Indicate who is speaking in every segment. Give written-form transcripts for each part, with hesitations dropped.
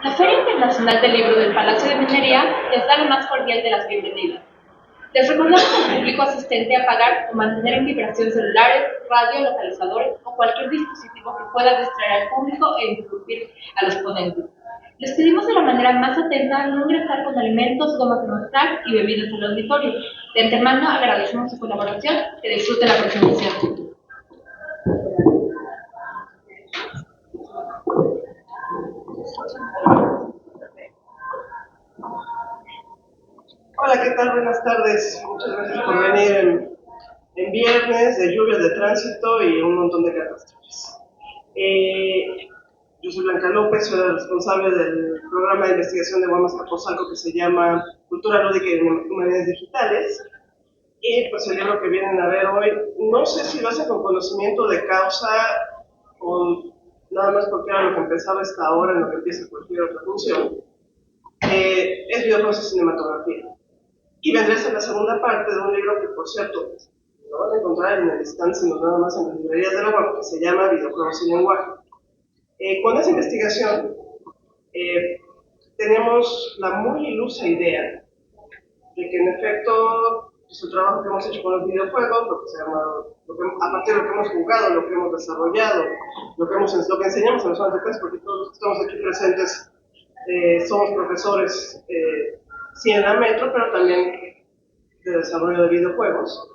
Speaker 1: La Feria Internacional del Libro del Palacio de Minería les da la más cordial de las bienvenidas. Les recordamos al público asistente apagar o mantener en vibración celulares, radio, localizadores o cualquier dispositivo que pueda distraer al público e interrumpir a los ponentes. Les pedimos de la manera más atenta no ingresar con alimentos, gomas de mascar y bebidas al auditorio. De antemano agradecemos su colaboración. Que disfruten la presentación.
Speaker 2: Hola, ¿qué tal? Buenas tardes. Muchas gracias por venir en viernes de lluvia, de tránsito y un montón de catástrofes. Yo soy Blanca López, soy la responsable del programa de investigación de UAM Azcapotzalco que se llama Cultura Lúdica y Humanidades Digitales. Y pues el libro que vienen a ver hoy, no sé si lo hacen con conocimiento de causa o nada más porque era lo que empezaba esta hora en lo que empieza cualquier otra función. Es videojuegos y cinematografía. Y vendrá a ser la segunda parte de un libro que, por cierto, lo van a encontrar en el stand, sino nada más en las librerías de la UAM, que se llama Videojuegos y Lenguaje. Con esa investigación, teníamos la muy ilusa idea de que, en efecto, pues, el trabajo que hemos hecho con los videojuegos, lo que se llama, a partir de lo que hemos jugado, lo que hemos desarrollado, lo que enseñamos en los zonas de clase, porque todos los que estamos aquí presentes somos profesores, sí en la Metro, pero también de desarrollo de videojuegos,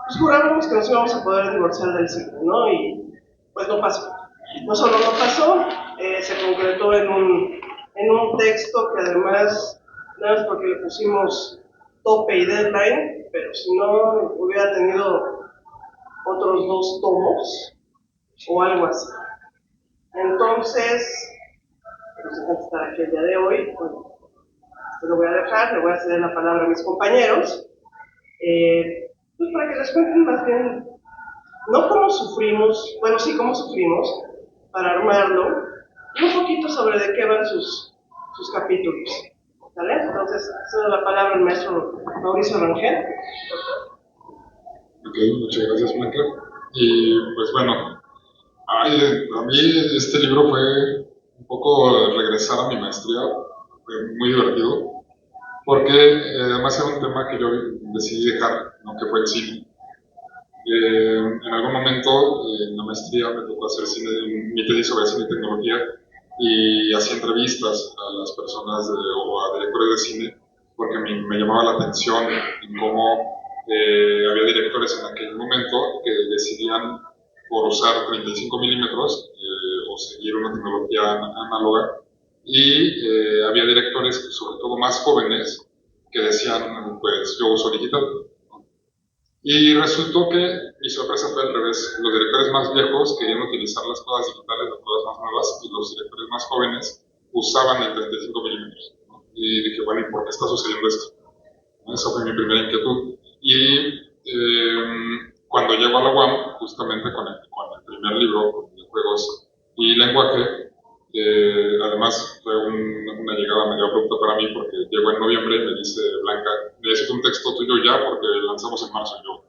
Speaker 2: pues jurábamos que nos íbamos a poder divorciar del cine, ¿no? Y pues no pasó. No solo no pasó, se concretó en un texto que además, nada más porque le pusimos tope y deadline, pero si no hubiera tenido otros 2 tomos o algo así. Entonces, nos encanta estar aquí el día de hoy. Bueno, esto lo voy a dejar, le voy a ceder la palabra a mis compañeros. Pues para que les cuenten más bien, no cómo sufrimos, bueno, sí, cómo sufrimos para armarlo, y un poquito sobre de qué van sus capítulos. ¿Vale? Entonces, cedo la palabra al maestro Mauricio Rangel.
Speaker 3: Ok, muchas gracias, Blanca. Y pues bueno, a mí este libro fue un poco regresar a mi maestría, fue muy divertido, porque además era un tema que yo decidí dejar, ¿no? Que fue el cine. En algún momento en la maestría me tocó hacer mi tesis sobre cine y tecnología, y hacía entrevistas a las personas o a directores de cine, porque me llamaba la atención en cómo había directores en aquel momento que decidían por usar 35 milímetros o seguir una tecnología análoga, y había directores, sobre todo más jóvenes, que decían, pues yo uso digital. Y resultó que mi sorpresa fue al revés. Los directores más viejos querían utilizar las cosas digitales, las cosas más nuevas, y los directores más jóvenes usaban el 35 milímetros. ¿No? Y dije, bueno, ¿y por qué está sucediendo esto? Esa fue mi primera inquietud. Y cuando llego a la UAM, justamente con el primer libro, con videojuegos y lenguaje, además fue una llegada medio abrupta para mí, porque llegó en noviembre y me dice Blanca, necesito un texto tuyo ya porque lanzamos en marzo. Y yo,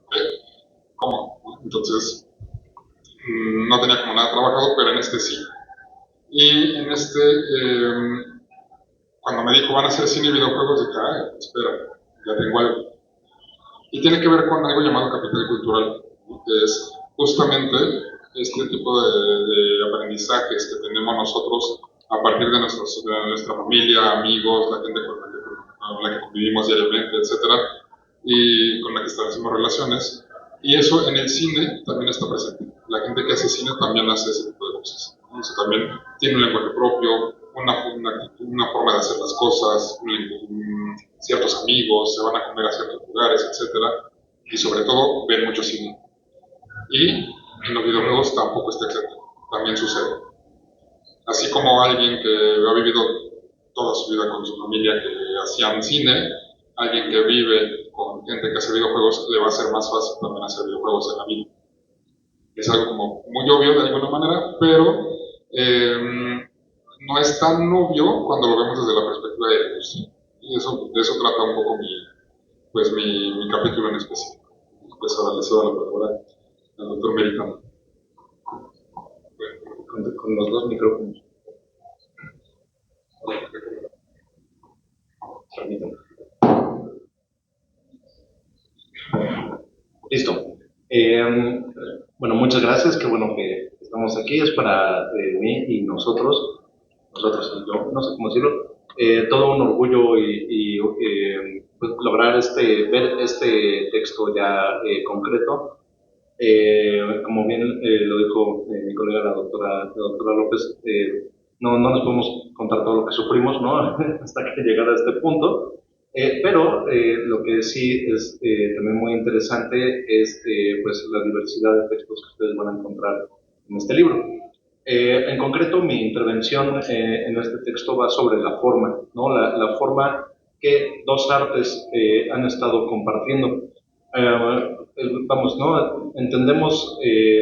Speaker 3: ¿cómo? Entonces, no tenía como nada trabajado, pero en este sí. Y en este, cuando me dijo van a hacer cine y videojuegos, dije, espera, ya tengo algo. Y tiene que ver con algo llamado capital cultural, que es justamente este tipo de aprendizajes que tenemos nosotros a partir de nuestra familia, amigos, la gente con la que convivimos diariamente, etcétera, y con la que establecemos relaciones. Y eso en el cine también está presente. La gente que hace cine también hace ese tipo de cosas. Entonces, también tiene un lenguaje propio, una forma de hacer las cosas, ciertos amigos, se van a comer a ciertos lugares, etcétera, y sobre todo ven mucho cine. Y en los videojuegos tampoco está excepto, también sucede. Así como alguien que ha vivido toda su vida con su familia que hacían cine, alguien que vive con gente que hace videojuegos, le va a ser más fácil también hacer videojuegos en la vida. Es algo como muy obvio de alguna manera, pero no es tan obvio cuando lo vemos desde la perspectiva de la industria. Y de eso trata un poco mi capítulo en específico. Pues ahora le cedo la palabra al doctor Meritano.
Speaker 4: Con los dos micrófonos. Bueno, muchas gracias, qué bueno que estamos aquí, es para mí y nosotros y yo, no sé cómo decirlo, todo un orgullo pues, lograr ver este texto ya concreto. Como bien lo dijo mi colega la doctora López, no nos podemos contar todo lo que sufrimos, ¿no? Hasta que llegara a este punto. Pero lo que sí es también muy interesante es pues la diversidad de textos que ustedes van a encontrar en este libro. En concreto, mi intervención en este texto va sobre la forma, ¿no? La forma que dos artes han estado compartiendo. Vamos, ¿no? Entendemos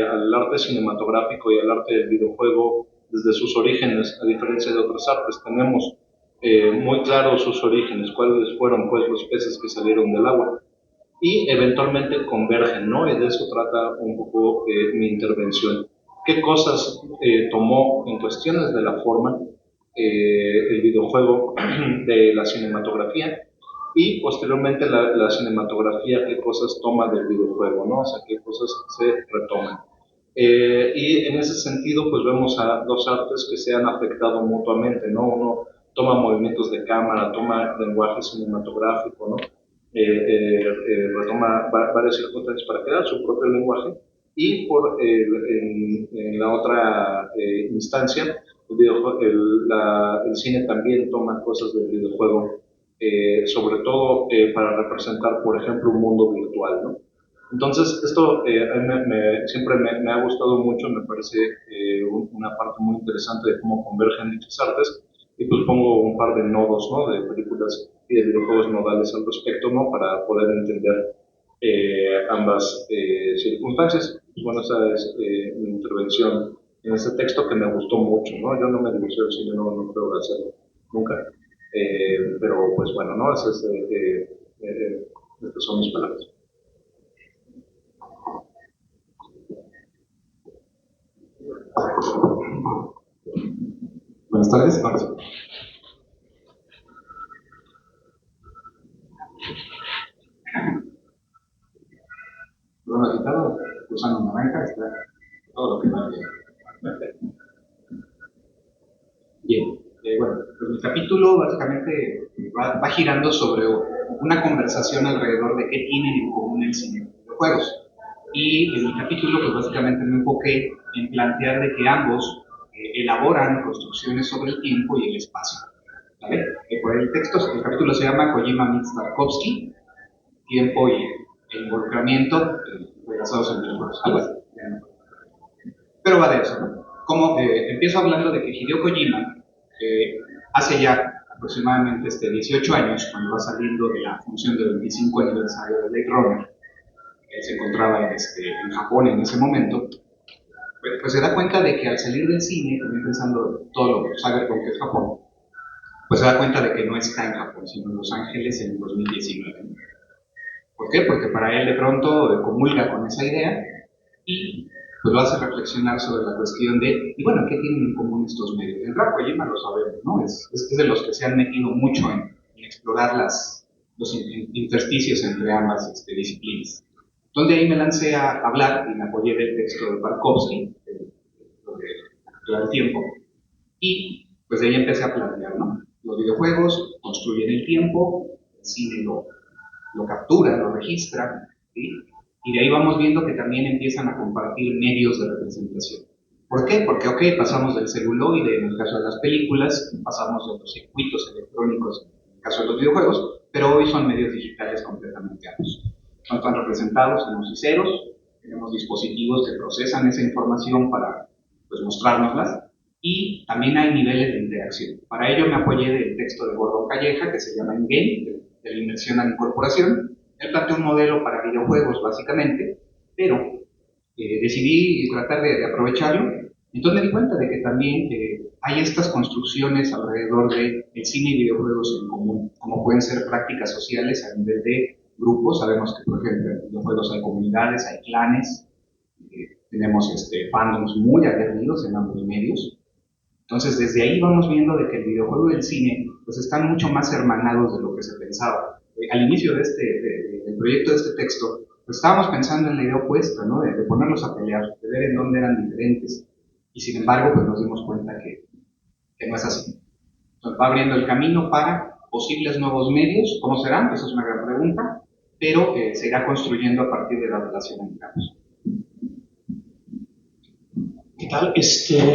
Speaker 4: al arte cinematográfico y al arte del videojuego desde sus orígenes, a diferencia de otras artes. Tenemos muy claros sus orígenes, cuáles fueron pues los peces que salieron del agua y eventualmente convergen, ¿no? Y de eso trata un poco mi intervención. ¿Qué cosas tomó en cuestiones de la forma el videojuego de la cinematografía? Y posteriormente la cinematografía, qué cosas toma del videojuego, ¿no? O sea, qué cosas se retoman. Y en ese sentido, pues vemos a dos artes que se han afectado mutuamente, ¿no? Uno toma movimientos de cámara, toma lenguaje cinematográfico, ¿no? Retoma varias circunstancias para crear su propio lenguaje y en la otra instancia, el cine también toma cosas del videojuego, sobre todo para representar, por ejemplo, un mundo virtual, ¿no? Entonces, esto siempre me ha gustado mucho, me parece una parte muy interesante de cómo convergen dichas artes, y pues pongo un par de nodos, ¿no? De películas y de videojuegos nodales al respecto, ¿no? Para poder entender ambas circunstancias. Pues bueno, esa es mi intervención en este texto que me gustó mucho, ¿no? Yo no me divorcio del cine, no creo hacerlo nunca, pero pues bueno, ¿no? Estas son mis palabras.
Speaker 5: Buenas tardes. Bueno, agitado, usando naranja, está todo lo que va bien. Bien, bueno, pues mi capítulo básicamente va girando sobre una conversación alrededor de qué tienen en común el cine y los videojuegos. Y en mi capítulo, pues básicamente me enfoqué en plantear de que ambos elaboran construcciones sobre el tiempo y el espacio. ¿Vale? Por el texto, el capítulo se llama Kojima meets Tarkovsky, tiempo y involucramiento relacionados en videojuegos. Algo así. Pero va de eso, ¿no? Como empiezo hablando de que Hideo Kojima, hace ya aproximadamente 18 años, cuando va saliendo de la función del 25 aniversario de Blade Runner, él se encontraba en Japón en ese momento, pues se da cuenta de que al salir del cine, también pensando todo lo cyberpunk que es Japón, pues se da cuenta de que no está en Japón, sino en Los Ángeles en 2019. ¿Por qué? Porque para él de pronto comulga con esa idea y pues lo hace reflexionar sobre la cuestión de, y bueno, ¿qué tienen en común estos medios? En Rafa Kojima lo sabemos, ¿no? Es de los que se han metido mucho en explorar los intersticios entre ambas disciplinas. Entonces ahí me lancé a hablar y me apoyé del texto de Tarkovsky, de el tiempo, y pues de ahí empecé a plantear, ¿no? Los videojuegos construyen el tiempo, el cine lo captura, lo registra, ¿sí? Y de ahí vamos viendo que también empiezan a compartir medios de representación. ¿Por qué? Porque, ok, pasamos del celuloide en el caso de las películas, pasamos de los circuitos electrónicos en el caso de los videojuegos, pero hoy son medios digitales completamente ambos. No están representados, tenemos ceros, tenemos dispositivos que procesan esa información para pues, mostrárnoslas, y también hay niveles de interacción. Para ello me apoyé del texto de Gordon Calleja, que se llama In-Game, de la inmersión a la incorporación. Él planteó un modelo para videojuegos, básicamente, pero decidí tratar de aprovecharlo. Entonces me di cuenta de que también hay estas construcciones alrededor del cine y videojuegos en común, como pueden ser prácticas sociales a nivel de grupos. Sabemos que, por ejemplo, en videojuegos hay comunidades, hay clanes, tenemos fandoms muy aguerridos en ambos medios. Entonces, desde ahí vamos viendo de que el videojuego y el cine pues, están mucho más hermanados de lo que se pensaba. Al inicio del proyecto de este texto, pues estábamos pensando en la idea opuesta, ¿no? De ponerlos a pelear, de ver en dónde eran diferentes. Y sin embargo, pues nos dimos cuenta que no es así. Entonces va abriendo el camino para posibles nuevos medios. ¿Cómo serán? Pues es una gran pregunta, pero se irá construyendo a partir de la relación entre ambos.
Speaker 6: ¿Qué tal?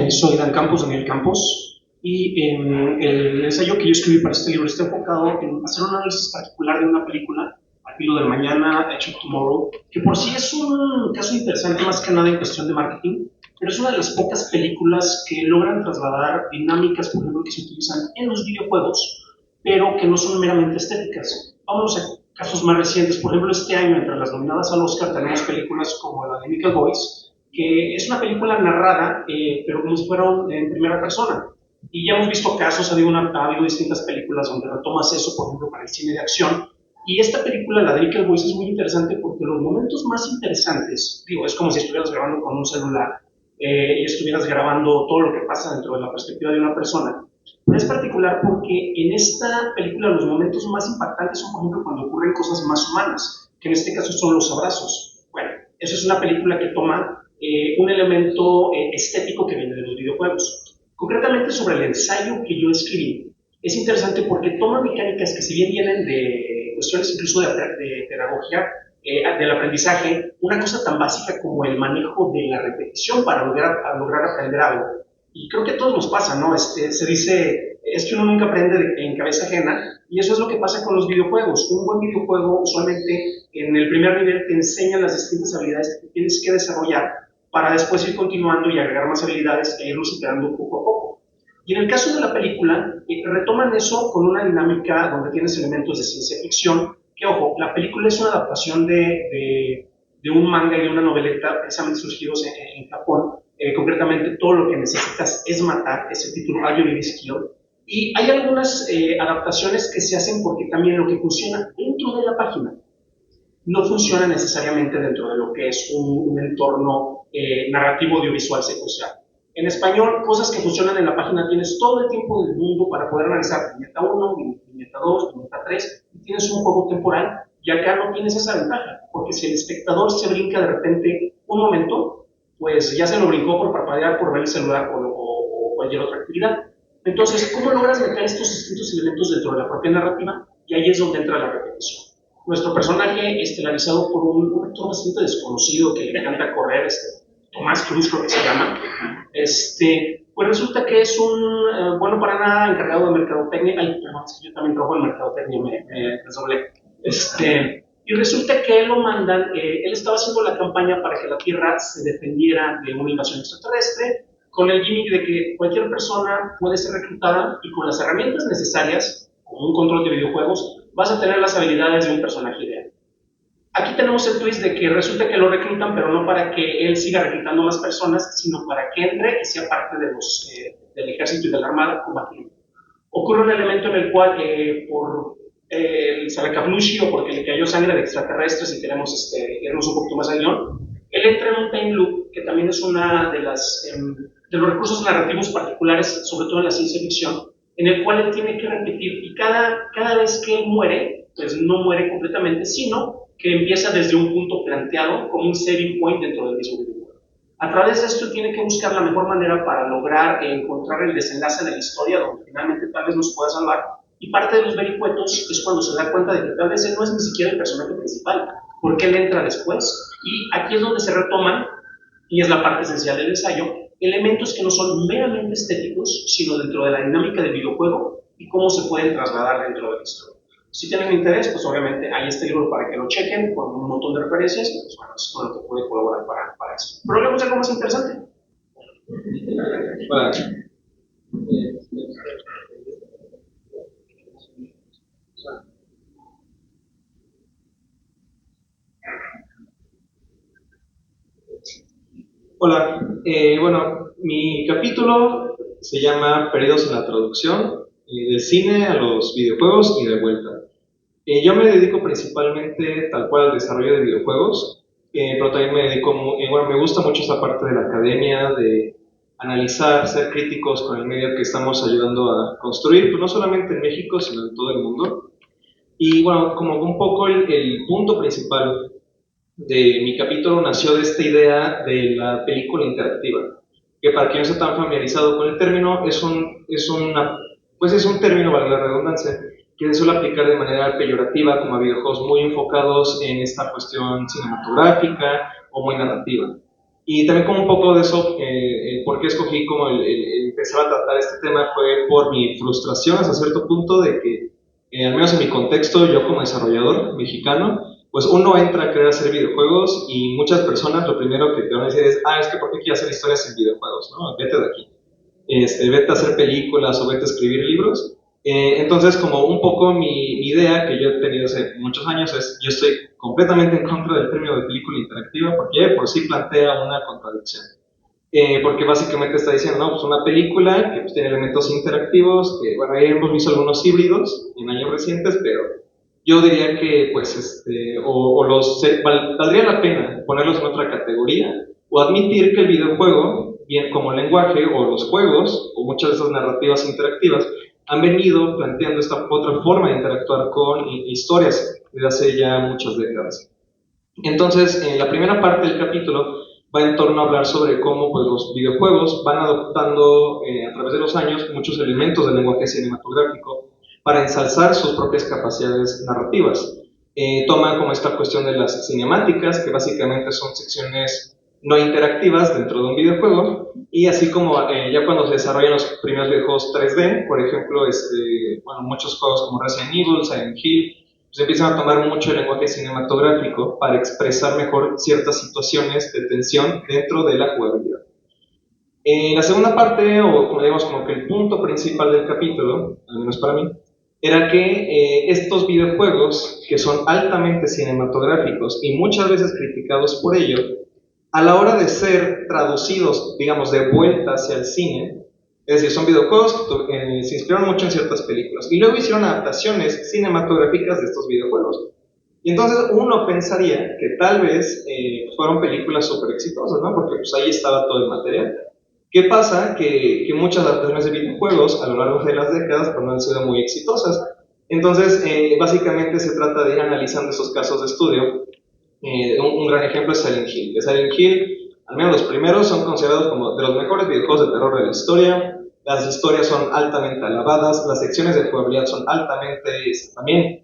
Speaker 6: Soy Dan Campos, Daniel Campos, y el ensayo que yo escribí para este libro está enfocado en hacer un análisis particular de una película, Al filo del mañana, Edge of Tomorrow, que por sí es un caso interesante más que nada en cuestión de marketing, pero es una de las pocas películas que logran trasladar dinámicas, por ejemplo, que se utilizan en los videojuegos, pero que no son meramente estéticas. Vamos a casos más recientes. Por ejemplo, este año, entre las nominadas al Oscar, tenemos películas como la de Nickel Boys, que es una película narrada, pero como si fuera en primera persona. Y ya hemos visto casos, ha habido distintas películas donde retomas eso, por ejemplo, para el cine de acción. Y esta película, la de Nickel Boys, es muy interesante porque los momentos más interesantes, digo, es como si estuvieras grabando con un celular y estuvieras grabando todo lo que pasa dentro de la perspectiva de una persona. Pero es particular porque en esta película los momentos más impactantes son, por ejemplo, cuando ocurren cosas más humanas, que en este caso son los abrazos. Bueno, eso es una película que toma un elemento estético que viene de los videojuegos. Concretamente sobre el ensayo que yo escribí, es interesante porque toma mecánicas que si bien vienen de cuestiones incluso de pedagogía, del aprendizaje, una cosa tan básica como el manejo de la repetición para lograr aprender algo. Y creo que a todos nos pasa, ¿no? Se dice, es que uno nunca aprende en cabeza ajena, y eso es lo que pasa con los videojuegos. Un buen videojuego usualmente en el primer nivel te enseña las distintas habilidades que tienes que desarrollar para después ir continuando y agregar más habilidades e irlos superando poco a poco. Y en el caso de la película, retoman eso con una dinámica donde tienes elementos de ciencia ficción, que ojo, la película es una adaptación de un manga y de una noveleta precisamente surgidos en Japón. Concretamente, todo lo que necesitas es matar, es el título All You Need Is Kill. Y hay algunas adaptaciones que se hacen porque también lo que funciona dentro de la página no funciona necesariamente dentro de lo que es un entorno narrativo audiovisual secuencial. En español, cosas que funcionan en la página, tienes todo el tiempo del mundo para poder analizar viñeta 1, viñeta 2, viñeta 3, y tienes un juego temporal, y acá no tienes esa ventaja, porque si el espectador se brinca de repente un momento, pues ya se lo brincó por parpadear, por ver el celular o cualquier otra actividad. Entonces, ¿cómo logras meter estos distintos elementos dentro de la propia narrativa? Y ahí es donde entra la repetición. Nuestro personaje, estelarizado por un actor bastante desconocido que le encanta correr, Tomás Cruz, creo que se llama, pues resulta que es un, bueno, para nada encargado de mercadotecnia. Ay, perdón, es que yo también trabajo en mercadotecnia, me desdoblé. Y resulta que él lo mandan, él estaba haciendo la campaña para que la Tierra se defendiera de una invasión extraterrestre, con el gimmick de que cualquier persona puede ser reclutada y con las herramientas necesarias, como un control de videojuegos, vas a tener las habilidades de un personaje ideal. Aquí tenemos el twist de que resulta que lo reclutan, pero no para que él siga reclutando más personas, sino para que entre y sea parte de del ejército y de la armada combatiendo. Ocurre un elemento en el cual, por el Salakablushi o porque le cayó sangre de extraterrestres y queremos irnos un poquito más al guión, él entra en un time loop, que también es una de los recursos narrativos particulares, sobre todo en la ciencia ficción, en el cual él tiene que repetir, y cada vez que él muere, pues no muere completamente, sino que empieza desde un punto planteado como un saving point dentro del mismo videojuego. A través de esto tiene que buscar la mejor manera para lograr encontrar el desenlace de la historia donde finalmente tal vez nos pueda salvar, y parte de los vericuetos es cuando se da cuenta de que tal vez él no es ni siquiera el personaje principal, porque él entra después, y aquí es donde se retoman, y es la parte esencial del ensayo, elementos que no son meramente estéticos, sino dentro de la dinámica del videojuego y cómo se pueden trasladar dentro de la historia. Si tienen interés, pues obviamente hay este libro para que lo chequen con un montón de referencias, y pues bueno, es con lo que puede colaborar para eso. Pero hablemos de algo más interesante.
Speaker 7: Hola. Hola, bueno, mi capítulo se llama Perdidos en la traducción, del cine a los videojuegos y de vuelta. Yo me dedico principalmente tal cual al desarrollo de videojuegos, pero también me dedico, bueno, me gusta mucho esta parte de la academia, de analizar, ser críticos con el medio que estamos ayudando a construir, pues no solamente en México, sino en todo el mundo. Y bueno, como un poco el punto principal de mi capítulo nació de esta idea de la película interactiva, que para quien no esté tan familiarizado con el término, pues es un término, vale la redundancia, que se suele aplicar de manera peyorativa como a videojuegos muy enfocados en esta cuestión cinematográfica o muy narrativa. Y también como un poco de eso, por qué escogí como el empezar a tratar este tema fue por mi frustración hasta cierto punto de que, al menos en mi contexto, yo como desarrollador mexicano, pues uno entra a querer hacer videojuegos y muchas personas lo primero que te van a decir es que ¿por qué quieres hacer historias en videojuegos? ¿No? Vete de aquí. Vete a hacer películas o vete a escribir libros. Entonces, como un poco mi idea que yo he tenido hace muchos años es, yo estoy completamente en contra del término de película interactiva porque por sí plantea una contradicción. Porque básicamente está diciendo, no, pues una película que pues, tiene elementos interactivos, que bueno, ahí hemos visto algunos híbridos en años recientes, pero yo diría que pues valdría la pena ponerlos en otra categoría o admitir que el videojuego, bien como lenguaje o los juegos o muchas de esas narrativas interactivas han venido planteando esta otra forma de interactuar con historias desde hace ya muchas décadas. Entonces, en la primera parte del capítulo va en torno a hablar sobre cómo pues, los videojuegos van adoptando a través de los años muchos elementos del lenguaje cinematográfico para ensalzar sus propias capacidades narrativas. Toma como esta cuestión de las cinemáticas, que básicamente son secciones no interactivas dentro de un videojuego, y así como ya cuando se desarrollan los primeros videojuegos 3D, por ejemplo, muchos juegos como Resident Evil, Silent Hill, pues empiezan a tomar mucho el lenguaje cinematográfico para expresar mejor ciertas situaciones de tensión dentro de la jugabilidad. En la segunda parte, o como digamos como que el punto principal del capítulo, al menos para mí, era que estos videojuegos, que son altamente cinematográficos y muchas veces criticados por ello, a la hora de ser traducidos, digamos, de vuelta hacia el cine, es decir, son videojuegos que se inspiraron mucho en ciertas películas y luego hicieron adaptaciones cinematográficas de estos videojuegos. Y entonces uno pensaría que tal vez fueron películas súper exitosas, ¿no? Porque pues ahí estaba todo el material. ¿Qué pasa? Que muchas adaptaciones de videojuegos a lo largo de las décadas pues, no han sido muy exitosas. Entonces, básicamente se trata de ir analizando esos casos de estudio. Un gran ejemplo es Silent Hill. De Silent Hill, al menos los primeros, son considerados como de los mejores videojuegos de terror de la historia. Las historias son altamente alabadas, las secciones de jugabilidad son altamente también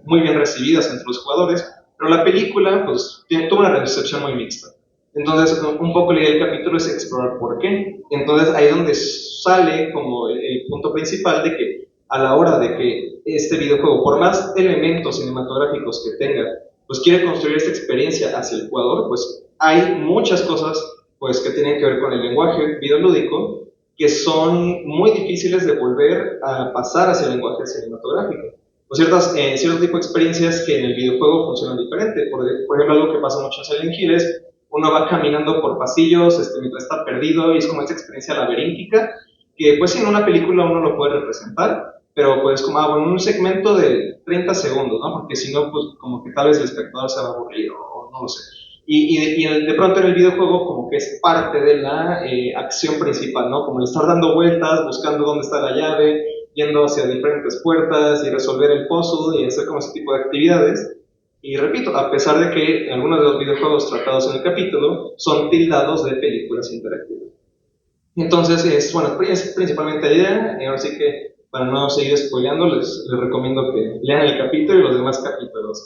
Speaker 7: muy bien recibidas entre los jugadores, pero la película pues tuvo una recepción muy mixta. Entonces, un poco la idea del capítulo es explorar por qué. Entonces, ahí es donde sale como el punto principal de que a la hora de que este videojuego, por más elementos cinematográficos que tenga, pues quiere construir esta experiencia hacia el jugador, pues hay muchas cosas pues que tienen que ver con el lenguaje videolúdico que son muy difíciles de volver a pasar hacia el lenguaje cinematográfico. O cierto tipo de experiencias que en el videojuego funcionan diferente. Por ejemplo, algo que pasa mucho en Silent Hill es uno va caminando por pasillos mientras está perdido y es como esta experiencia laberíntica que pues en una película uno lo puede representar, pero pues como en un segmento de 30 segundos, ¿no? Porque si no, pues como que tal vez el espectador se va a aburrir o no lo sé. Y de pronto en el videojuego como que es parte de la acción principal, ¿no? Como el estar dando vueltas, buscando dónde está la llave, yendo hacia diferentes puertas y resolver el puzzle y hacer como ese tipo de actividades. Y repito, a pesar de que algunos de los videojuegos tratados en el capítulo son tildados de películas interactivas. Entonces, es principalmente la idea, y ahora sí que para no seguir spoileando, les recomiendo que lean el capítulo y los demás capítulos,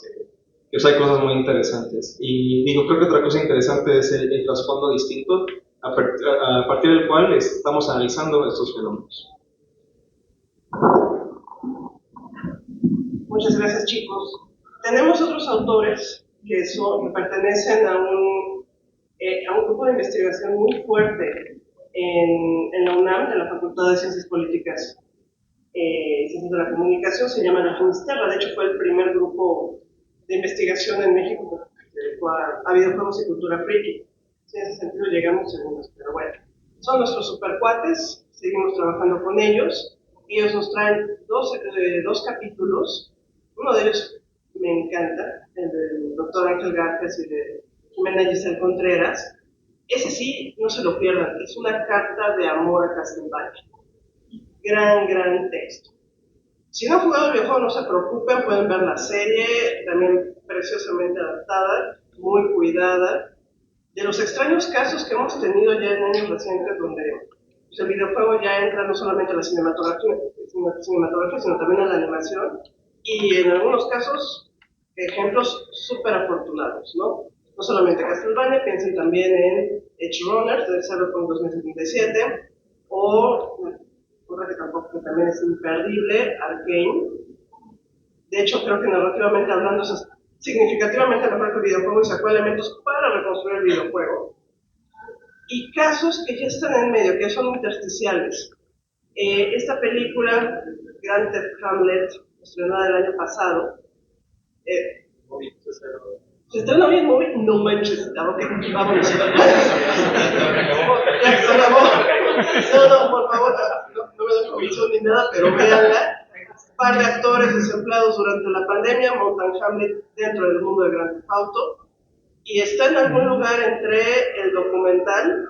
Speaker 7: que hay cosas muy interesantes. Y digo, creo que otra cosa interesante es el trasfondo distinto a partir del cual estamos analizando estos fenómenos.
Speaker 2: Muchas gracias, chicos. Tenemos otros autores que pertenecen a un grupo de investigación muy fuerte en la UNAM, de la Facultad de Ciencias Políticas y Ciencias de la Comunicación, se llama la Finisterra. De hecho, fue el primer grupo de investigación en México a videojuegos y cultura friki. En ese sentido llegamos segundos, pero bueno. Son nuestros supercuates, seguimos trabajando con ellos. Ellos nos traen dos capítulos. Uno de ellos me encanta, el del doctor Ángel García y de Jimena Giselle Contreras. Ese sí, no se lo pierdan, es una carta de amor a Castlevania. Gran texto. Si no han jugado el videojuego, no se preocupen, pueden ver la serie, también preciosamente adaptada. muy cuidada. De los extraños casos que hemos tenido ya en años recientes, donde pues, el videojuego ya entra no solamente a la cinematografía, sino también a la animación, y en algunos casos, ejemplos súper afortunados, ¿no? No solamente Castlevania, piensen también en Edge Runners de Cyberpunk 2077, o otra que también es imperdible, Arcane. De hecho, creo que narrativamente hablando es significativamente mejor que el videojuego y sacó elementos para reconstruir el videojuego. Y casos que ya están en medio, que son intersticiales. Esta película, Grand Theft Hamlet, estrenada el año pasado, ¿se estrena bien movie? No manches, ok, vámonos. Ya se acabó. No, por favor, no me doy comisión ni nada, pero véanla. Par de actores desempleados durante la pandemia montan Hamlet dentro del mundo de Grand Theft Auto y está en algún lugar entre el documental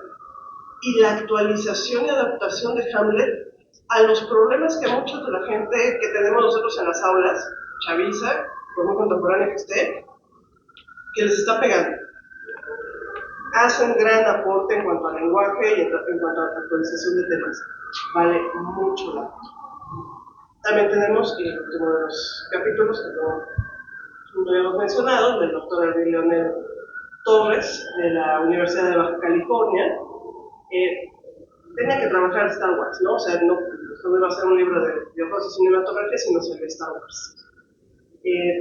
Speaker 2: y la actualización y adaptación de Hamlet a los problemas que mucha de la gente que tenemos nosotros en las aulas, chaviza, por muy contemporánea que esté, que les está pegando. Hacen gran aporte en cuanto al lenguaje y en cuanto a la actualización de temas. Vale mucho la pena. También tenemos uno de los capítulos que no hemos mencionado, del doctor Leonel Torres, de la Universidad de Baja California. Tenía que trabajar en Star Wars, ¿no? O sea, no iba a ser un libro de videojuegos y cinematografía, sino sobre Star Wars.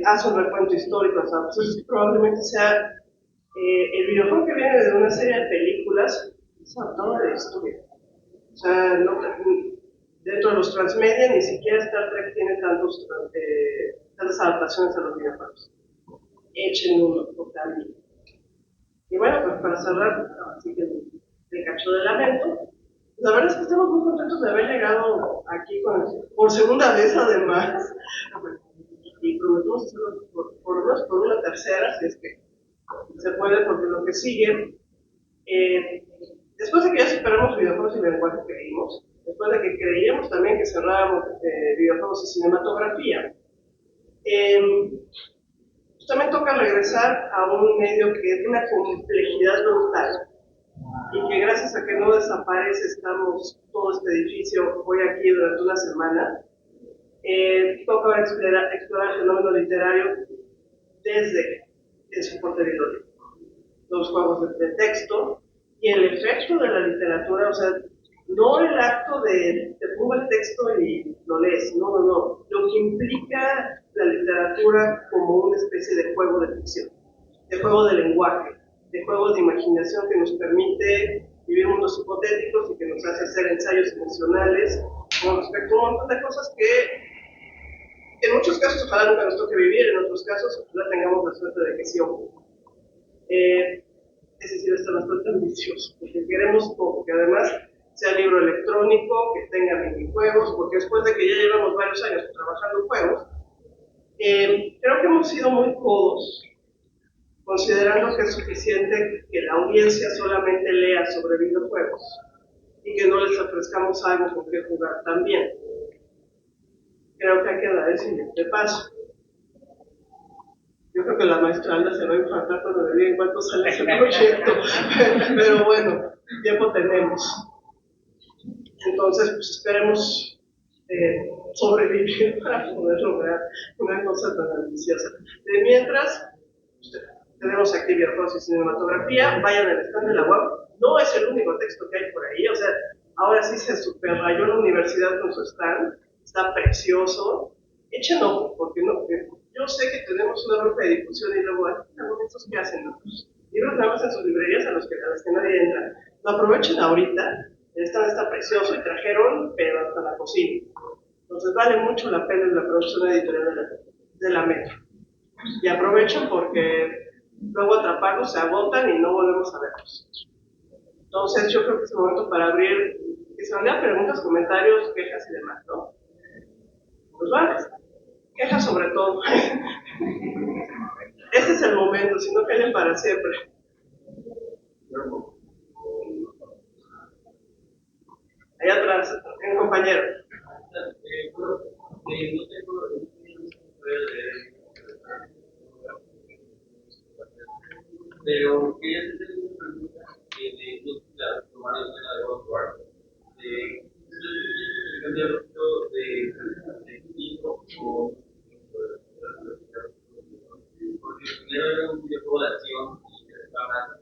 Speaker 2: Hace un recuento histórico, o sea, pues probablemente sea el videojuego que viene de una serie de películas, es adaptado de la historia. O sea, dentro de los transmedia ni siquiera Star Trek tiene tantas adaptaciones a los videojuegos. Echen uno totalmente. Y bueno, pues para cerrar, así que el cacho de lamento, la verdad es que estamos muy contentos de haber llegado aquí por segunda vez además, y prometemos hacerlo por lo menos por una tercera, si es que se puede, porque lo que sigue, después de que ya superamos videojuegos y lenguaje que vimos, después de que creíamos también que cerrábamos videojuegos y cinematografía, pues también toca regresar a un medio que es de una complejidad brutal y que gracias a que no desaparece estamos todo este edificio hoy aquí durante una semana. Toca explorar el fenómeno literario desde el soporte ideológico, los juegos de texto y el efecto de la literatura, o sea, no el acto de te pongo el texto y lo lees, no, lo que implica la literatura como una especie de juego de ficción, de juego de lenguaje, de juego de imaginación que nos permite vivir mundos hipotéticos y que nos hace hacer ensayos emocionales con respecto a un montón de cosas que en muchos casos ojalá nunca nos toque vivir, en otros casos ojalá tengamos la suerte de que sí ocurra. Es decir, esto es bastante ambicioso, porque queremos todo, que además sea libro electrónico, que tenga minijuegos, porque después de que ya llevamos varios años trabajando juegos, creo que hemos sido muy codos, considerando que es suficiente que la audiencia solamente lea sobre videojuegos y que no les ofrezcamos algo con que jugar también. Creo que hay que dar el siguiente paso. Yo creo que la maestra Alda se va a infartar cuando le diga en cuánto sale ese proyecto, pero bueno, tiempo tenemos. Entonces, pues esperemos sobrevivir para poder lograr una cosa tan ambiciosa. De mientras, tenemos aquí videojuegos y cinematografía, vayan al stand de la web, no es el único texto que hay por ahí, o sea, ahora sí se superrayó la universidad con su stand, está precioso, echen ojo, porque no, yo sé que tenemos una grupo de difusión y luego hay estos que hacen los libros nada más en sus librerías a las que nadie entra, lo aprovechen ahorita, el stand está precioso y trajeron, pero hasta la cocina, entonces vale mucho la pena la producción editorial de la Metro, y aprovechen porque luego atraparlos, se agotan y no volvemos a verlos. Entonces yo creo que es el momento para abrir, que se hagan preguntas, comentarios, quejas y demás, ¿no? Pues vale, quejas sobre todo. Este es el momento, si no callen para siempre. Allá atrás, un compañero.
Speaker 8: cambiar un poquito de tipo o porque primero era un videojuego de acción y estaba la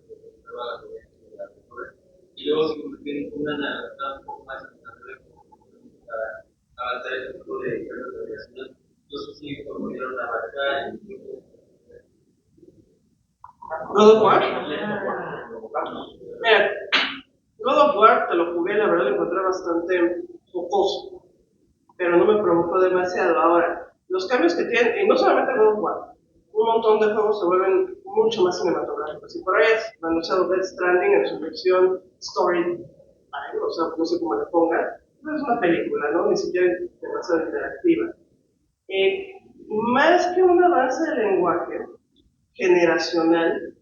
Speaker 8: y luego se convirtió en una narrativa un poco más interesante para avanzar ese tipo de creación. No sé si pudieron abarcar
Speaker 2: God of War. Mira, God of War te lo jugué, la verdad lo encontré bastante jocoso, pero no me provocó demasiado. Ahora, los cambios que tienen, y no solamente God of War, un montón de juegos se vuelven mucho más cinematográficos. Y por ahí es anunciado Death Stranding en su versión story, o sea, no sé cómo le pongan, pero es una película, ¿no? Ni siquiera demasiado interactiva. Más que un avance del lenguaje generacional,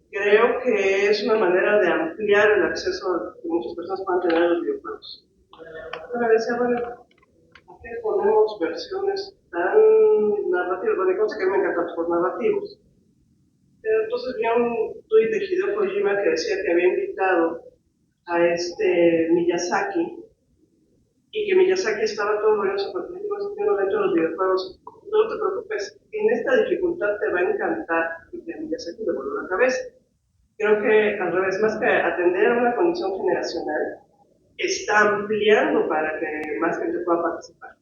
Speaker 2: creo que es una manera de ampliar el acceso que muchas personas puedan tener a los videojuegos. Me decía, bueno, ¿por qué ponemos versiones tan narrativas? Bueno, hay cosas que a mí me encantan los juegos narrativos. Pero entonces vi un tuit de Hideo Kojima que decía que había invitado a Miyazaki y que Miyazaki estaba todo orgulloso porque dijo, yo no dentro de los videojuegos. No te preocupes, en esta dificultad te va a encantar y que a Miyazaki le voló la cabeza. Creo que al revés, más que atender a una condición generacional, está ampliando para que más gente pueda participar.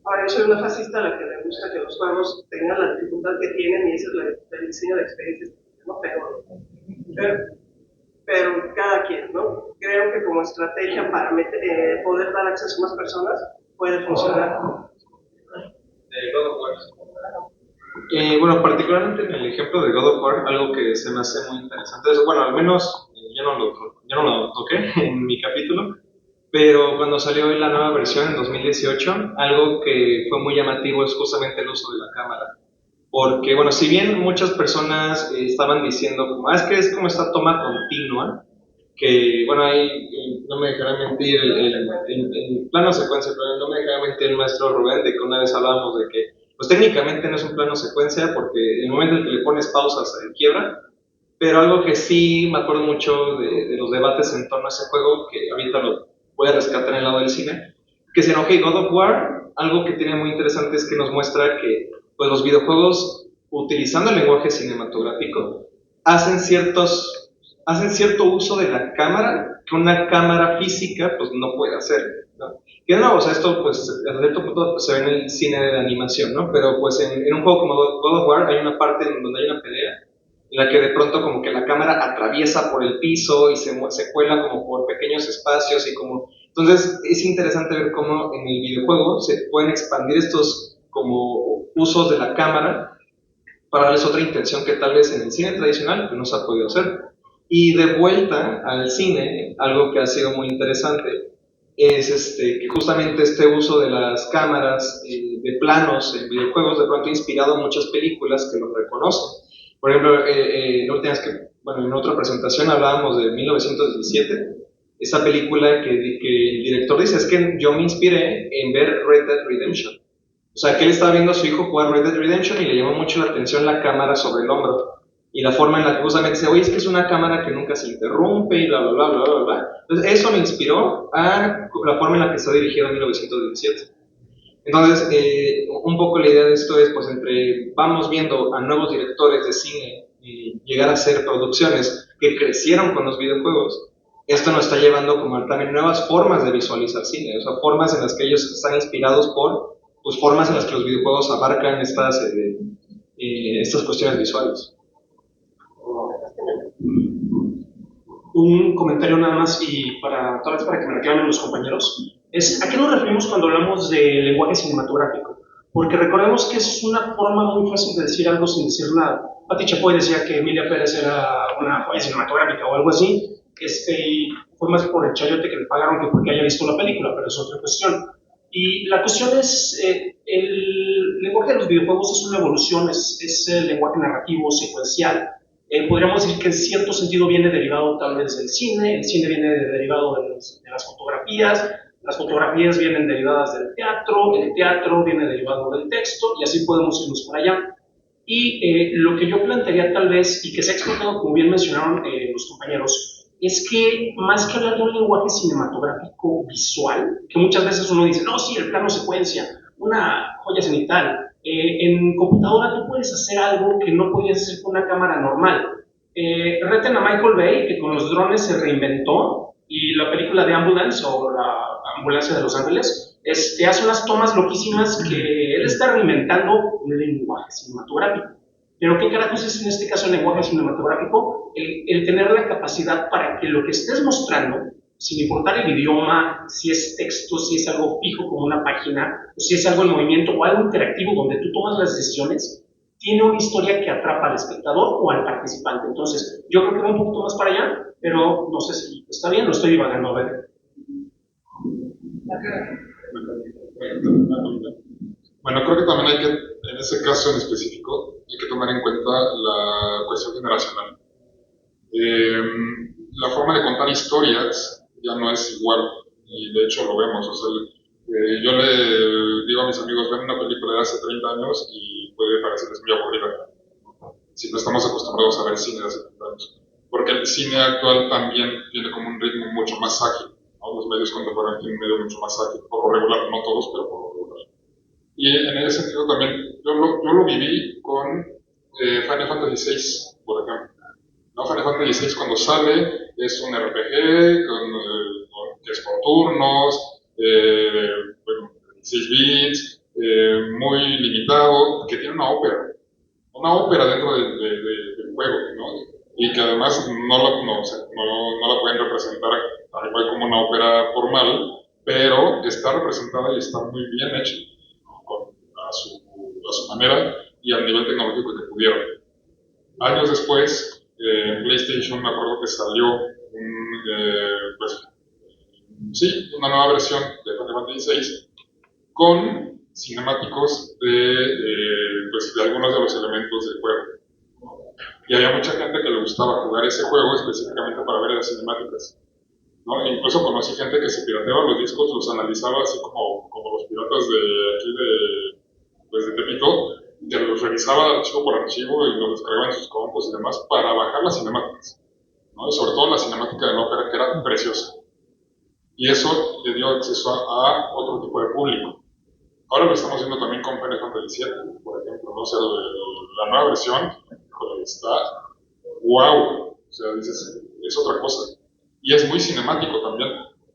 Speaker 2: Ahora, yo soy una fascista a la que le gusta que los juegos tengan la dificultad que tienen y ese es el diseño de experiencias, ¿no? Pero cada quien, ¿no? Creo que como estrategia para poder dar acceso a más personas puede funcionar.
Speaker 7: Bueno, particularmente en el ejemplo de God of War, algo que se me hace muy interesante es, bueno, al menos yo no lo toqué en mi capítulo, pero cuando salió la nueva versión en 2018, algo que fue muy llamativo es justamente el uso de la cámara. Porque, bueno, si bien muchas personas estaban diciendo, como, es que es como esta toma continua, que, bueno, ahí no me dejará mentir el plano secuencia, pero no me dejará mentir el maestro Rubén de que una vez hablábamos de que, pues técnicamente no es un plano secuencia, porque el momento en que le pones pausas se quiebra, pero algo que sí me acuerdo mucho de los debates en torno a ese juego, que ahorita lo voy a rescatar en el lado del cine, que se enoje God of War, algo que tiene muy interesante es que nos muestra que pues los videojuegos, utilizando el lenguaje cinematográfico, hacen cierto uso de la cámara que una cámara física pues no puede hacer, ¿no? Que no, o sea, esto pues a cierto punto pues, se ve en el cine de animación, ¿no? Pero pues en un juego como God of War hay una parte en donde hay una pelea en la que de pronto como que la cámara atraviesa por el piso y se cuela como por pequeños espacios y como... Entonces es interesante ver cómo en el videojuego se pueden expandir estos como usos de la cámara para darles otra intención que tal vez en el cine tradicional no se ha podido hacer. Y de vuelta al cine, algo que ha sido muy interesante es que justamente este uso de las cámaras de planos en videojuegos de pronto ha inspirado muchas películas que lo reconocen. Por ejemplo, la última vez que, bueno, en otra presentación hablábamos de 1917, esa película que el director dice, es que yo me inspiré en ver Red Dead Redemption. O sea, que él estaba viendo a su hijo jugar Red Dead Redemption y le llamó mucho la atención la cámara sobre el hombro. Y la forma en la que justamente dice, oye, es que es una cámara que nunca se interrumpe y bla, bla, bla, bla, bla, bla. Entonces, eso me inspiró a la forma en la que está dirigido en 1917. Entonces, un poco la idea de esto es, pues, vamos viendo a nuevos directores de cine llegar a hacer producciones que crecieron con los videojuegos. Esto nos está llevando como también nuevas formas de visualizar cine, o sea, formas en las que ellos están inspirados por, pues, formas en las que los videojuegos abarcan estas cuestiones visuales.
Speaker 6: Un comentario nada más y tal vez para que me reclamen los compañeros, ¿a qué nos referimos cuando hablamos de lenguaje cinematográfico? Porque recordemos que es una forma muy fácil de decir algo sin decir nada. Pati Chapoy decía que Emilia Pérez era una joya cinematográfica o algo así, y fue más por el chayote que le pagaron que porque haya visto la película, pero es otra cuestión. Y la cuestión es, el lenguaje de los videojuegos es una evolución, es el lenguaje narrativo, secuencial. Podríamos decir que en cierto sentido viene derivado tal vez del cine, el cine viene derivado de las fotografías vienen derivadas del teatro, el teatro viene derivado del texto y así podemos irnos para allá. Y lo que yo plantearía tal vez, y que se ha explotado como bien mencionaron los compañeros, es que más que hablar de un lenguaje cinematográfico visual, que muchas veces uno dice, no, sí, el plano secuencia, una joya cenital, en computadora tú puedes hacer algo que no podías hacer con una cámara normal. Reten a Michael Bay, que con los drones se reinventó, y la película de Ambulance, o la ambulancia de Los Ángeles, hace unas tomas loquísimas que él está reinventando un lenguaje cinematográfico. Pero ¿qué carajos es en este caso el lenguaje cinematográfico? El tener la capacidad para que lo que estés mostrando, sin importar el idioma, si es texto, si es algo fijo como una página, o si es algo en movimiento o algo interactivo donde tú tomas las decisiones, tiene una historia que atrapa al espectador o al participante. Entonces, yo creo que va un poquito más para allá, pero no sé si está bien o estoy divagando. A ver.
Speaker 3: Bueno, creo que también hay que, en ese caso en específico, hay que tomar en cuenta la cuestión generacional. La forma de contar historias ya no es igual, y de hecho lo vemos. O sea, yo le digo a mis amigos, ven una película de hace 30 años y puede parecerles muy aburrida. Si no estamos acostumbrados a ver cine de hace 30 años. Porque el cine actual también tiene como un ritmo mucho más ágil, ¿no? Los medios contemporáneos tienen un medio mucho más ágil, por lo regular, no todos, pero por lo regular. Y en ese sentido también, yo lo viví con Final Fantasy VI, por ejemplo. ¿No? Final Fantasy VI cuando sale es un RPG que es por turnos, bueno, 6 bits, muy limitado, que tiene una ópera dentro del juego, ¿no? Y que además no la pueden representar tal cual como una ópera formal, pero está representada y está muy bien hecha, ¿no? A su manera y al nivel tecnológico que pudieron. Años después, en PlayStation me acuerdo que salió una nueva versión de Final Fantasy VI con cinemáticos de algunos de los elementos del juego. Y había mucha gente que le gustaba jugar ese juego específicamente para ver las cinemáticas, ¿no? E incluso conocí gente que se pirateaba los discos, los analizaba así como los piratas de aquí de Tepito, que los revisaba archivo por archivo y los descargaba en sus compos y demás para bajar las cinemáticas, ¿no? Y sobre todo la cinemática de la ópera, que era preciosa. Y eso le dio acceso a otro tipo de público. Ahora lo estamos viendo también con Final Fantasy VII, por ejemplo, ¿no? O sea, la nueva versión, está wow, o sea, dices, es otra cosa. Y es muy cinemático también,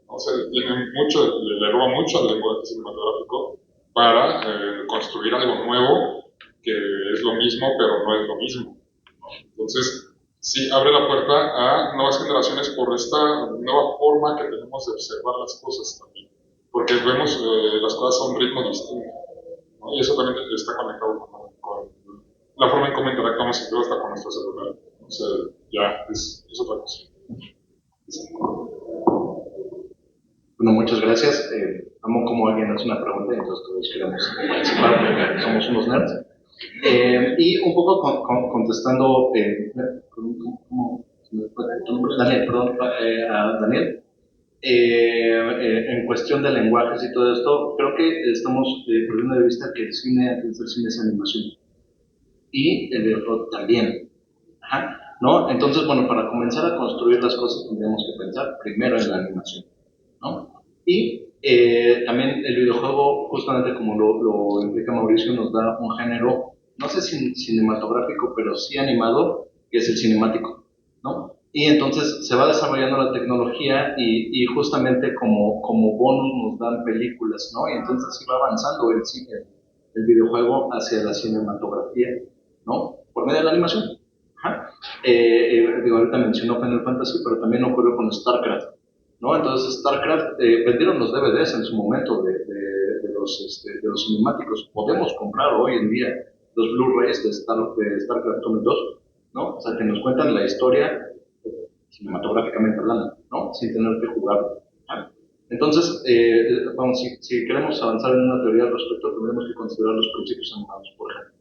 Speaker 3: ¿no? O sea, le roba mucho al lenguaje cinematográfico para construir algo nuevo, que es lo mismo, pero no es lo mismo, ¿no? Entonces, sí abre la puerta a nuevas generaciones por esta nueva forma que tenemos de observar las cosas también. Porque vemos las cosas a un ritmo distinto, ¿no? Y eso también está conectado con la forma en cómo interactuamos y todo está con nuestro celular. O sea, ya es otra cosa.
Speaker 4: Bueno, muchas gracias. Amo como alguien hace una pregunta y entonces todos queremos participar porque somos unos nerds. Y un poco contestando, Daniel, perdón, a Daniel. En cuestión de lenguajes y todo esto, creo que estamos perdiendo de vista que el cine, antes de ser cine, es animación. Y el videojuego también. Ajá, ¿no? Entonces, bueno, para comenzar a construir las cosas tendríamos que pensar primero en la animación, ¿no? Y también el videojuego, justamente como lo implica Mauricio, nos da un género, no sé si cinematográfico, pero sí animado, que es el cinemático, ¿no? Y entonces se va desarrollando la tecnología y justamente como bonus nos dan películas, ¿no? Y entonces así va avanzando el videojuego hacia la cinematografía, ¿no? Por medio de la animación. Ajá. Ahorita mencionó Final Fantasy, pero también ocurrió con StarCraft, ¿no? Entonces StarCraft, vendieron los DVDs en su momento de los cinemáticos. Podemos comprar hoy en día los Blu-rays de StarCraft 1 y 2, ¿no? O sea, que nos cuentan la historia cinematográficamente hablando, ¿no? Sin tener que jugarlo. ¿Ah? Entonces, vamos, si queremos avanzar en una teoría al respecto, tendremos que considerar los principios animados, por ejemplo.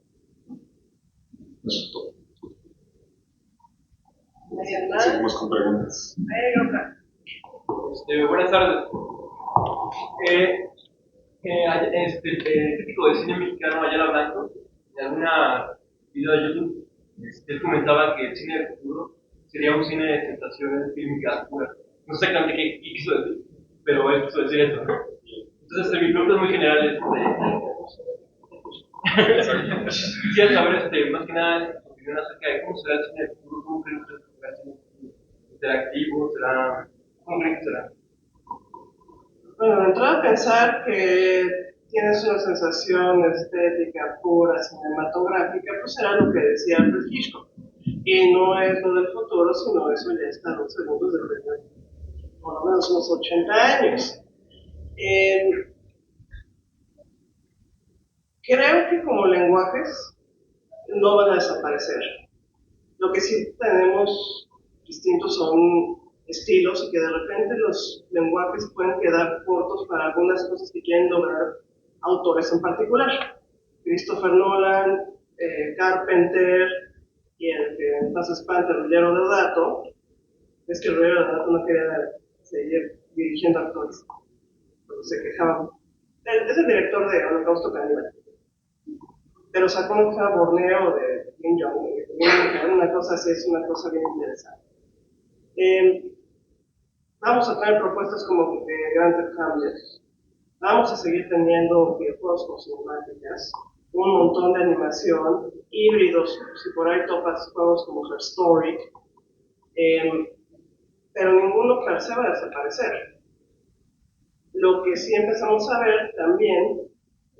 Speaker 4: Eso es todo.
Speaker 3: Seguimos con preguntas.
Speaker 8: Buenas tardes. Crítico de cine mexicano Ayala Blanco, en alguna video de YouTube, él comentaba que el cine del futuro sería un cine de sensaciones fílmicas puras. No sé exactamente qué quiso decir, pero él quiso decir eso, ¿no? Entonces, mi pregunta es muy general. Quisiera saber, más que nada, tu opinión acerca de cómo será el cine del futuro, cómo creen ustedes que será el cine del futuro. ¿Interactivo? ¿Cómo creen que será?
Speaker 2: Bueno, de entrada pensar que tienes una sensación estética pura, cinematográfica, pues será lo que decía Alfred Hitchcock. Y no es lo del futuro, sino eso ya está a 2 segundos de frente, por lo menos unos 80 años. Creo que como lenguajes no van a desaparecer. Lo que sí tenemos distintos son estilos y que de repente los lenguajes pueden quedar cortos para algunas cosas que quieren lograr autores en particular. Christopher Nolan, Carpenter y el que entonces espanta, Ruggero Deodato. Es que Ruggero Deodato no quería seguir dirigiendo actores, porque se quejaban. Es el director de Holocausto Caníbal, pero sacó un Borneo de Kim Jong, una cosa así, es una cosa bien interesante. Vamos a traer propuestas como Grand Theft Auto. Vamos a seguir teniendo videojuegos con cinemáticas, un montón de animación, híbridos, si por ahí topas juegos como Her Story, pero ninguno per se va a desaparecer. Lo que sí empezamos a ver también,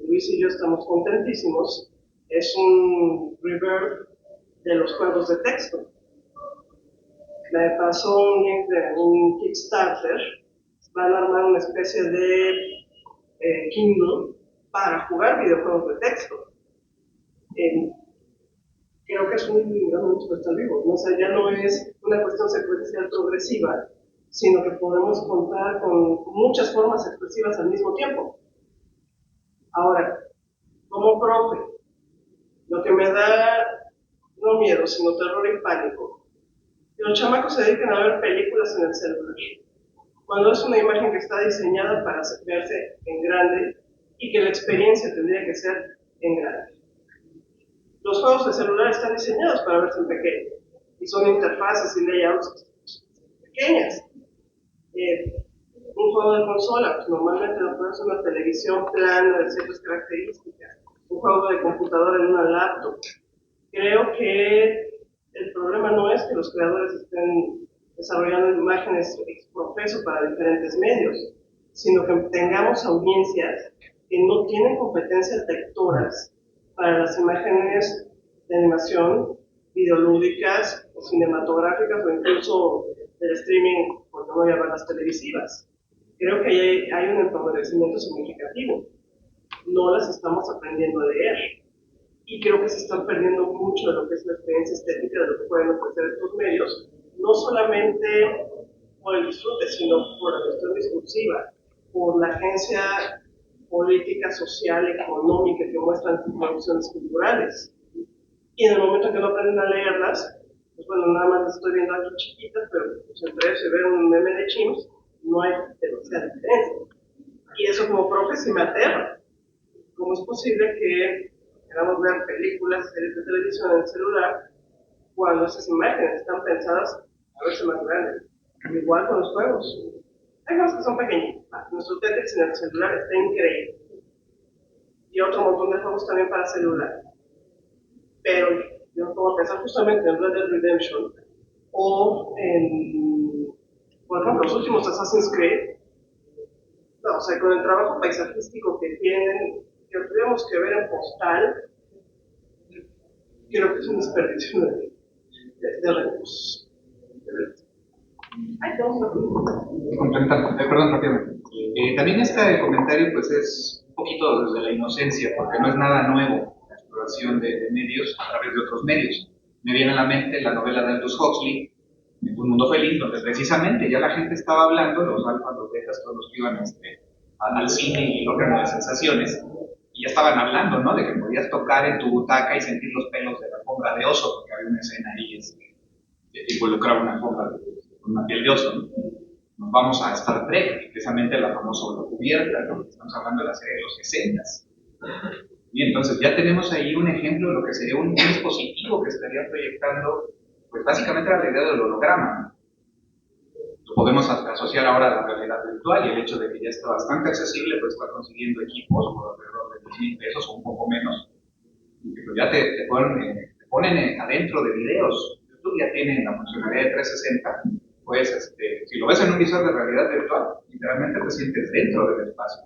Speaker 2: Luis y yo estamos contentísimos, es un rebirth de los juegos de texto. Me pasó un link de un Kickstarter, van a armar una especie de Kindle para jugar videojuegos de texto. Creo que es un momento que está vivo, ¿no? O sea, ya no es una cuestión secuencial progresiva, sino que podemos contar con muchas formas expresivas al mismo tiempo. Ahora, como profe, lo que me da no miedo, sino terror y pánico, que los chamacos se dedican a ver películas en el celular, cuando es una imagen que está diseñada para verse en grande y que la experiencia tendría que ser en grande. Los juegos de celular están diseñados para verse en pequeño y son interfaces y layouts pequeñas. Un juego de consola, pues normalmente lo pones en una televisión plana de ciertas características, un juego de computadora en una laptop. Creo que el problema no es que los creadores estén desarrollando imágenes ex profeso para diferentes medios, sino que tengamos audiencias que no tienen competencias lectoras para las imágenes de animación, videolúdicas o cinematográficas o incluso del streaming, por no llamar las televisivas. Creo que hay un empobrecimiento significativo. No las estamos aprendiendo a leer. Y creo que se están perdiendo mucho de lo que es la experiencia estética, de lo que pueden ofrecer estos medios, no solamente por el disfrute, sino por la cuestión discursiva, por la agencia política, social, económica que muestran sus producciones culturales. Y en el momento que no aprenden a leerlas, pues bueno, nada más las estoy viendo aquí chiquitas, pero pues entre ellos se ve un meme de Chimps, no hay demasiada diferencia. Y eso como profe sí me aterra. ¿Cómo es posible que queramos ver películas, series de televisión en el celular cuando esas imágenes están pensadas a verse más grandes? Igual con los juegos. Hay juegos que son pequeñitos. Nuestro Tetris en el celular está increíble. Y otro montón de juegos también para celular. Pero yo me pongo a pensar justamente en Red Dead Redemption o en, por ejemplo, los últimos Assassin's Creed. No, o sea, con el trabajo paisajístico que tienen, que tendríamos que ver en postal, creo que es un desperdicio de recursos. Ay, tenemos una pregunta.
Speaker 5: Complementando, perdón, rápidamente. También este comentario pues es un poquito desde la inocencia, porque no es nada nuevo la exploración de medios a través de otros medios. Me viene a la mente la novela de Aldous Huxley, Un Mundo Feliz, donde precisamente ya la gente estaba hablando, los alfas, los betas, todos los que iban al cine y el órgano de sensaciones, y ya estaban hablando, ¿no? De que podías tocar en tu butaca y sentir los pelos de la alfombra de oso, porque había una escena ahí que involucraba una alfombra con una piel de oso, ¿no? Nos vamos a Star Trek, precisamente la famosa cubierta, ¿no? Estamos hablando de la serie de los 60. Y entonces ya tenemos ahí un ejemplo de lo que sería un dispositivo que estaría proyectando pues básicamente era la idea del holograma. Lo podemos asociar ahora a la realidad virtual y el hecho de que ya está bastante accesible, pues está consiguiendo equipos por alrededor de 10,000 pesos o un poco menos, y que pues ya te ponen adentro de videos. YouTube ya tiene la funcionalidad de 360, pues si lo ves en un visor de realidad virtual, literalmente te sientes dentro del espacio.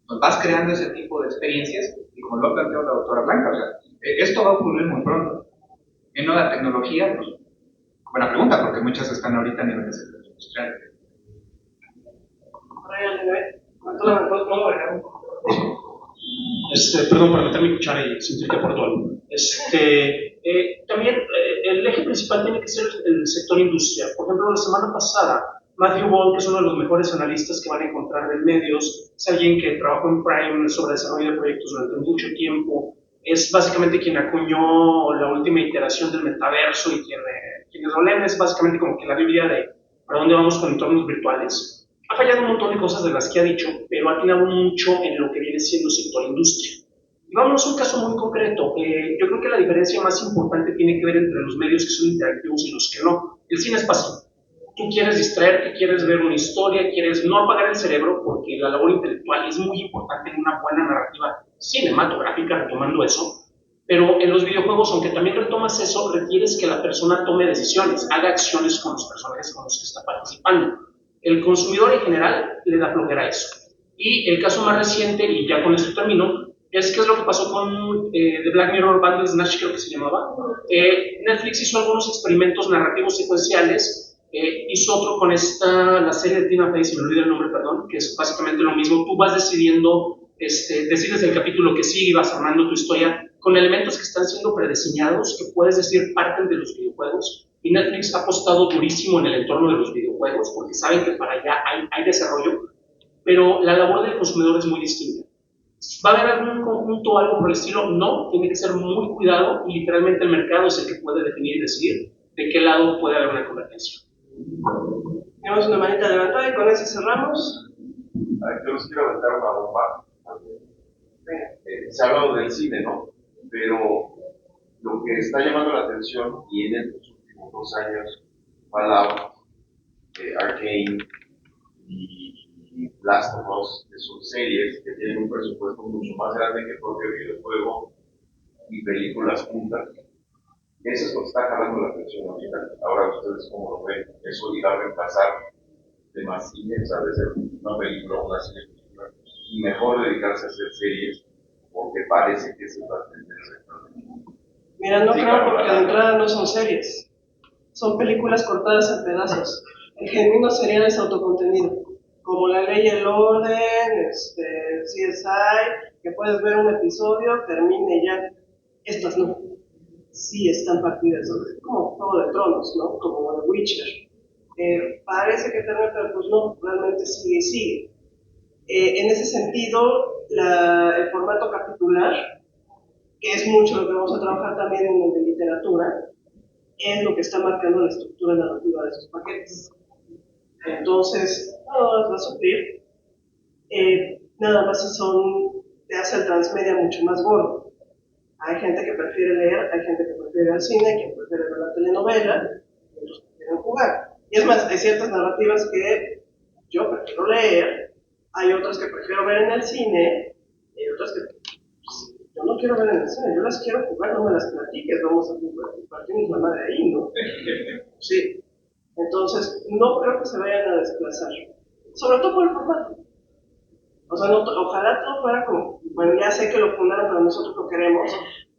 Speaker 5: Entonces vas creando ese tipo de experiencias y como lo ha planteado la doctora Blanca, o sea, esto va a ocurrir muy pronto. En nueva tecnología, pues, buena pregunta, porque muchas están ahorita a nivel de sector industrial.
Speaker 6: Perdón por meter mi cuchara y sentir que aporto algo. También el eje principal tiene que ser el sector industria. Por ejemplo, la semana pasada, Matthew Ball, que es uno de los mejores analistas que van a encontrar en medios, es alguien que trabajó en Prime sobre desarrollo de proyectos durante mucho tiempo, es básicamente quien acuñó la última iteración del metaverso y quienes lo leen es básicamente como que la Biblia de para dónde vamos con entornos virtuales. Ha fallado un montón de cosas de las que ha dicho, pero ha atinado mucho en lo que viene siendo sector industria. Y vámonos a un caso muy concreto. Yo creo que la diferencia más importante tiene que ver entre los medios que son interactivos y los que no. El cine es pasivo. Tú quieres distraerte, quieres ver una historia, quieres no apagar el cerebro, porque la labor intelectual es muy importante en una buena narrativa cinematográfica, retomando eso. Pero en los videojuegos, aunque también retomas eso, requieres que la persona tome decisiones, haga acciones con los personajes con los que está participando. El consumidor en general le da flojera a eso. Y el caso más reciente, y ya con esto termino, es qué es lo que pasó con The Black Mirror Bandersnatch, creo que se llamaba. Netflix hizo algunos experimentos narrativos secuenciales, hizo otro con la serie de Tina Fey, se me olvida el nombre, perdón, que es básicamente lo mismo. Tú vas decidiendo, decides el capítulo que sigue y vas armando tu historia con elementos que están siendo predeciñados, que puedes decir parten de los videojuegos. Y Netflix ha apostado durísimo en el entorno de los videojuegos porque saben que para allá hay desarrollo, pero la labor del consumidor es muy distinta. ¿Va a haber algún conjunto o algo por el estilo? No, tiene que ser muy cuidado y literalmente el mercado es el que puede definir y decidir de qué lado puede haber una convergencia.
Speaker 2: Tenemos una manita levantada y con eso cerramos.
Speaker 9: Yo les quiero aventar una bomba. Se ha hablado del cine, ¿no? Pero lo que está llamando la atención y en estos últimos 2 años, Fallout, Arcane y Last of Us, que son series que tienen un presupuesto mucho más grande que el propio videojuego y películas juntas. Eso es lo que está jalando la atención ahorita. Ahora ustedes cómo lo ven, eso irá a reemplazar de más cine, o sea, de ser una película o una serie y mejor dedicarse a hacer series, porque parece que esa es la tendencia.
Speaker 2: Mira, no creo porque de entrada no son series, son películas cortadas en pedazos. El genuino serial es autocontenido, como La Ley y el Orden, CSI, que puedes ver un episodio, termine ya. Estas no, sí están partidas, como Juego de Tronos, ¿no? Como The Witcher. Parece que termina, pero pues no, realmente sigue y sigue. En ese sentido, el formato capitular, que es mucho lo que vamos a trabajar también en el de literatura, es lo que está marcando la estructura narrativa de esos paquetes. Entonces, no las va a sufrir. Nada más si te hace el transmedia mucho más gordo. Hay gente que prefiere leer, hay gente que prefiere ir al cine, hay quien prefiere ver la telenovela, y otros prefieren jugar. Y es más, hay ciertas narrativas que yo prefiero leer, hay otras que prefiero ver en el cine, y hay otras que yo no quiero ver en el cine, yo las quiero jugar, no me las platiques, vamos a compartirnos la madre ahí, ¿no? Sí. Entonces, no creo que se vayan a desplazar, sobre todo por el formato. O sea, ojalá todo fuera como, bueno, ya sé que lo fundaron, pero nosotros lo queremos,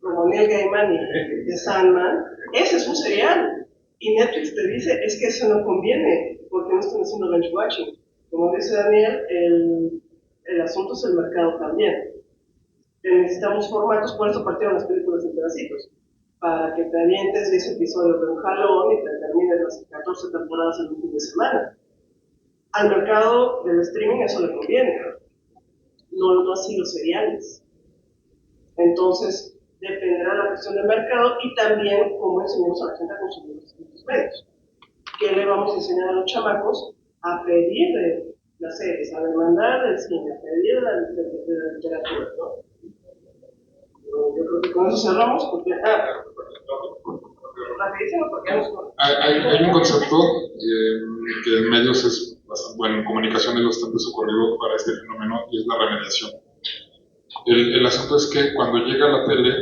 Speaker 2: como Neil Gaiman y The Sandman. Ese es un serial. Y Netflix te dice, es que eso no conviene, porque no están haciendo bench watching. Como dice Daniel, el asunto es el mercado también. Necesitamos formatos, por eso partieron las películas en pedacitos, para que te avientes 10 episodios de un jalón y te termines las 14 temporadas en un fin de semana. Al mercado del streaming eso le conviene, no así los seriales. Entonces, dependerá de la cuestión del mercado y también cómo enseñamos a la gente a consumir los medios. ¿Qué le vamos a enseñar a los chamacos? A pedir de las series, a demandar del cine, a pedir de la literatura, ¿no? Yo creo que con eso cerramos, porque... rapidísimo porque ya nos...
Speaker 3: Hay un concepto que en medios es bastante, bueno, en comunicación es bastante socorrido para este fenómeno y es la remediación. El asunto es que cuando llega la tele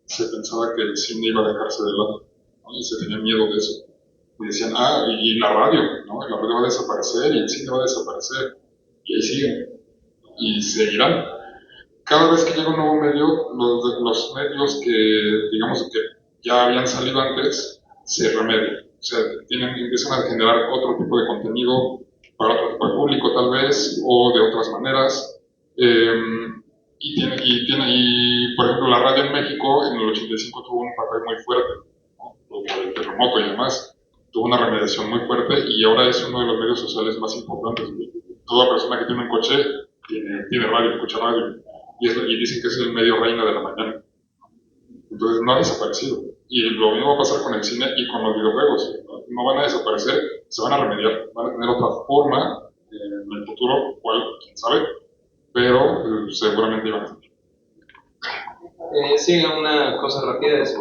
Speaker 3: se pensaba que el cine iba a dejarse de lado, ¿no? Y se tenía miedo de eso. Y decían, y la radio, ¿no? La radio va a desaparecer y el cine va a desaparecer. Y ahí siguen. Y seguirán. Cada vez que llega un nuevo medio, los medios que, digamos, que ya habían salido antes, se remedian. O sea, empiezan a generar otro tipo de contenido para otro tipo de público, tal vez, o de otras maneras. Y, por ejemplo, la radio en México en el 85 tuvo un papel muy fuerte, ¿no? Por el terremoto y demás. Tuvo una remediación muy fuerte y ahora es uno de los medios sociales más importantes. Toda persona que tiene un coche tiene radio, escucha radio. Y dicen que es el medio reina de la mañana. Entonces no ha desaparecido. Y lo mismo va a pasar con el cine y con los videojuegos. No van a desaparecer, se van a remediar. Van a tener otra forma en el futuro, cuál, quién sabe, pero seguramente iban a estar.
Speaker 7: Sí, una cosa rápida es,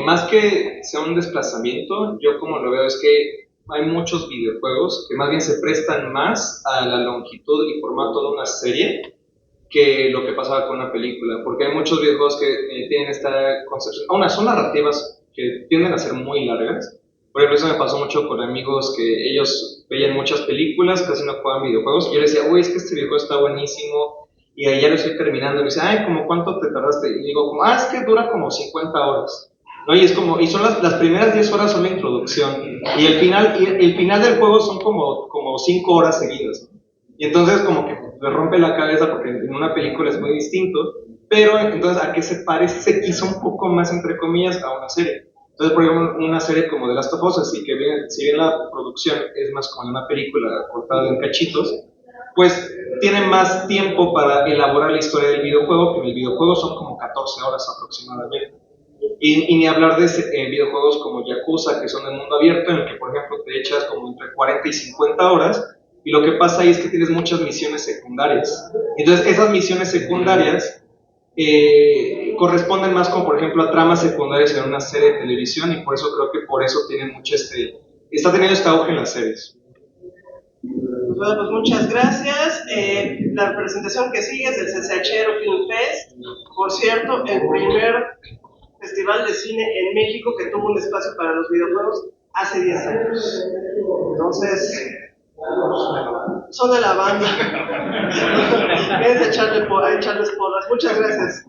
Speaker 7: más que sea un desplazamiento, yo como lo veo es que hay muchos videojuegos que más bien se prestan más a la longitud y formato de una serie que lo que pasaba con una película, porque hay muchos videojuegos que tienen esta concepción, son narrativas que tienden a ser muy largas. Por ejemplo, eso me pasó mucho con amigos que ellos veían muchas películas, casi no jugaban videojuegos, y yo les decía, uy, es que este videojuego está buenísimo, y ahí ya lo estoy terminando, y me dice, ay, ¿cómo cuánto te tardaste? Y digo, es que dura como 50 horas, ¿no? Y es como, y son las primeras 10 horas son la introducción, y el final del juego son como 5 horas seguidas, ¿no? Y entonces como que le rompe la cabeza porque en una película es muy distinto, pero entonces a qué se parece, se quiso un poco más entre comillas a una serie. Entonces, por ejemplo, una serie como The Last of Us, así que si bien la producción es más como una película cortada en cachitos, pues tiene más tiempo para elaborar la historia del videojuego, que en el videojuego son como 14 horas aproximadamente. Y ni hablar de videojuegos como Yakuza, que son de mundo abierto, en el que, por ejemplo, te echas como entre 40 y 50 horas, y lo que pasa ahí es que tienes muchas misiones secundarias. Entonces, esas misiones secundarias corresponden más como, por ejemplo, a tramas secundarias en una serie de televisión, y por eso creo que por eso tiene mucho está teniendo este auge en las series.
Speaker 2: Bueno, pues muchas gracias. La presentación que sigue es del CCHero Film Fest. Por cierto, el primer festival de cine en México que tuvo un espacio para los videojuegos hace 10 años. Entonces, son de la banda. Es de echarles porras. Muchas gracias.